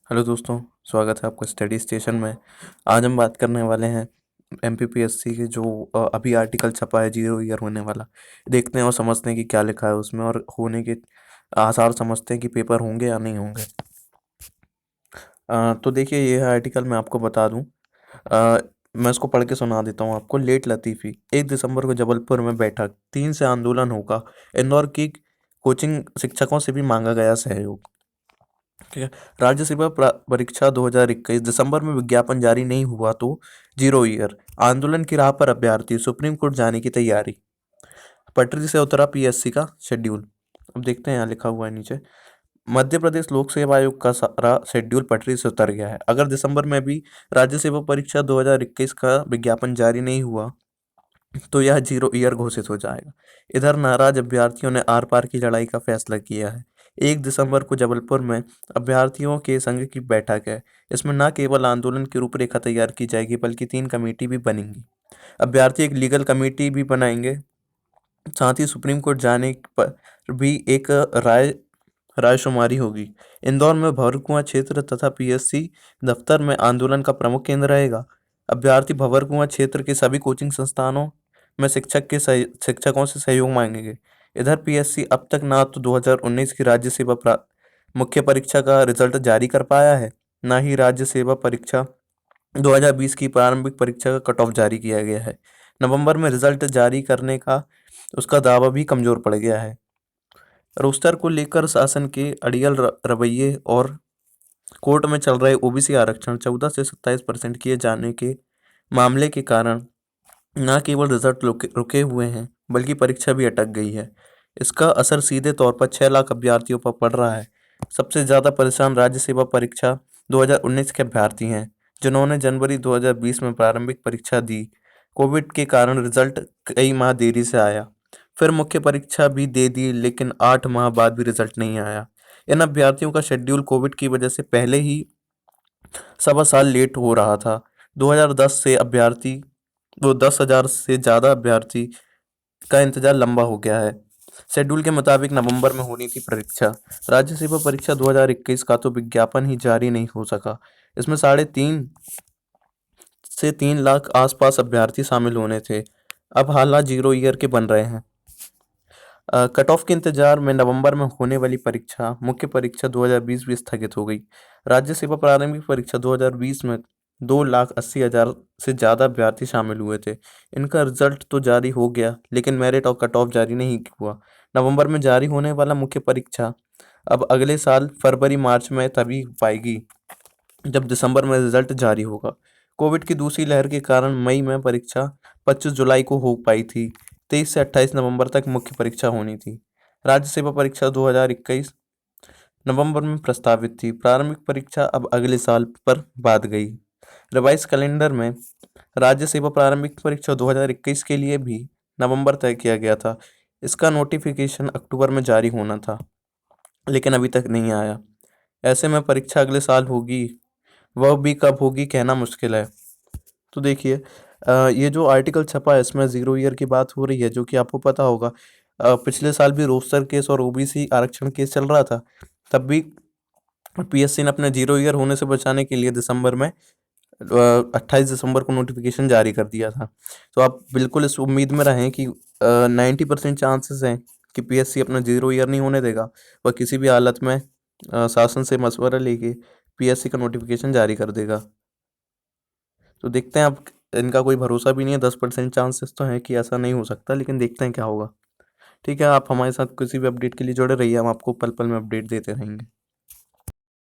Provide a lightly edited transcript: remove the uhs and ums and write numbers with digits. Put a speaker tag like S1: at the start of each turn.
S1: Hello दोस्तों, स्वागत है आपका स्टडी स्टेशन में। आज हम बात करने वाले हैं एमपीपीएससी के जो अभी आर्टिकल छपा है 0 ईयर होने वाला। देखते हैं और समझते हैं कि क्या लिखा है उसमें और होने के आसार समझते हैं कि पेपर होंगे या नहीं होंगे। तो देखिए, ये आर्टिकल मैं आपको बता दूं। अ, मैं इसको पढ़ के सुना देता हूँ आपको। लेट लतीफ़ी 1 दिसंबर को जबलपुर में बैठक 3 से आंदोलन होगा। इंदौर की कोचिंग शिक्षकों से भी मांगा गया सहयोग। ठीक है। राज्य सेवा परीक्षा 2021 दिसंबर में विज्ञापन जारी नहीं हुआ तो 0 ईयर। आंदोलन की राह पर अभ्यर्थी, सुप्रीम कोर्ट जाने की तैयारी। पटरी से उतरा पीएससी का शेड्यूल। अब देखते हैं, यहाँ लिखा हुआ है नीचे। मध्य प्रदेश लोक सेवा आयोग का सारा शेड्यूल पटरी से उतर गया है। अगर दिसंबर में भी राज्य सेवा परीक्षा 2021 का विज्ञापन जारी नहीं हुआ तो यह 0 ईयर घोषित हो जाएगा। इधर नाराज अभ्यर्थियों ने आर पार की लड़ाई का फैसला किया है। 1 दिसंबर को जबलपुर में अभ्यर्थियों के संघ की बैठक है। इसमें न केवल आंदोलन की रूपरेखा तैयार की जाएगी बल्कि 3 कमेटी भी बनेंगी। अभ्यर्थी एक लीगल कमेटी भी बनाएंगे। साथ ही सुप्रीम कोर्ट जाने पर भी एक रायशुमारी होगी। इंदौर में भंवरकुआं क्षेत्र तथा पीएससी दफ्तर में आंदोलन का प्रमुख केंद्र रहेगा। अभ्यर्थी भंवरकुआं क्षेत्र के सभी कोचिंग संस्थानों में शिक्षकों से सहयोग मांगेंगे। इधर पीएससी अब तक ना तो 2019 की राज्य सेवा मुख्य परीक्षा का रिजल्ट जारी कर पाया है, ना ही राज्य सेवा परीक्षा 2020 की प्रारंभिक परीक्षा का कट ऑफ जारी किया गया है। नवंबर में रिजल्ट जारी करने का उसका दावा भी कमजोर पड़ गया है। रोस्टर को लेकर शासन के अड़ियल रवैये और कोर्ट में चल रहे ओबीसी आरक्षण 14 से 27% किए जाने के मामले के कारण न केवल रिजल्ट रुके हुए हैं बल्कि परीक्षा भी अटक गई है। इसका असर सीधे तौर पर 6 लाख अभ्यर्थियों पर पड़ रहा है। सबसे ज़्यादा परेशान राज्य सेवा परीक्षा 2019 के अभ्यर्थी हैं, जिन्होंने जनवरी 2020 में प्रारंभिक परीक्षा दी। कोविड के कारण रिजल्ट कई माह देरी से आया। फिर मुख्य परीक्षा भी दे दी, लेकिन 8 माह बाद भी रिजल्ट नहीं आया। इन अभ्यर्थियों का शेड्यूल कोविड की वजह से पहले ही 1.25 साल लेट हो रहा था। 2010 से अभ्यर्थी वो 10,000 से ज़्यादा अभ्यर्थी का इंतजार लंबा हो गया है। शेड्यूल के मुताबिक नवंबर में होनी थी परीक्षा। राज्य सेवा परीक्षा 2021 का तो विज्ञापन ही जारी नहीं हो सका। इसमें 3.5 से 3 लाख आसपास अभ्यर्थी शामिल होने थे। अब हालात 0 ईयर के बन रहे हैं। कट ऑफ के इंतजार में नवंबर में होने वाली परीक्षा मुख्य परीक्षा 2020 भी स्थगित हो गई। राज्य सेवा प्रारंभिक परीक्षा 2020 में 2,80,000 से ज़्यादा अभ्यर्थी शामिल हुए थे। इनका रिजल्ट तो जारी हो गया, लेकिन मेरिट और कट ऑफ जारी नहीं हुआ। नवंबर में जारी होने वाला मुख्य परीक्षा अब अगले साल फरवरी मार्च में तभी हो पाएगी जब दिसंबर में रिजल्ट जारी होगा। कोविड की दूसरी लहर के कारण मई में परीक्षा 25 जुलाई को हो पाई थी। 23 से 28 नवंबर तक मुख्य परीक्षा होनी थी। राज्य सेवा परीक्षा 2021 नवंबर में प्रस्तावित थी। प्रारंभिक परीक्षा अब अगले साल पर बाद गई। रिवाइज कैलेंडर में राज्य सेवा प्रारंभिक परीक्षा 2021 के लिए भी नवंबर तय किया गया था। इसका नोटिफिकेशन अक्टूबर में जारी होना था, लेकिन अभी तक नहीं आया। ऐसे में परीक्षा अगले साल होगी, वह भी कब होगी कहना मुश्किल है। तो देखिए, ये जो आर्टिकल छपा है इसमें 0 ईयर की बात हो रही है, जो कि आपको पता होगा। पिछले साल भी रोस्टर केस और ओबीसी आरक्षण केस चल रहा था। तब भी पीएससी ने अपने 0 ईयर होने से बचाने के लिए दिसंबर में 28 दिसंबर को नोटिफिकेशन जारी कर दिया था। तो आप बिल्कुल इस उम्मीद में रहें कि 90% चांसेस हैं कि पीएससी अपना 0 ईयर नहीं होने देगा। वह किसी भी हालत में शासन से मशवरा लेके पीएससी का नोटिफिकेशन जारी कर देगा। तो देखते हैं। अब इनका कोई भरोसा भी नहीं है। 10% चांसेस तो हैं कि ऐसा नहीं हो सकता, लेकिन देखते हैं क्या होगा। ठीक है, आप हमारे साथ किसी भी अपडेट के लिए जुड़े रहिए, हम आपको पल पल में अपडेट देते रहेंगे।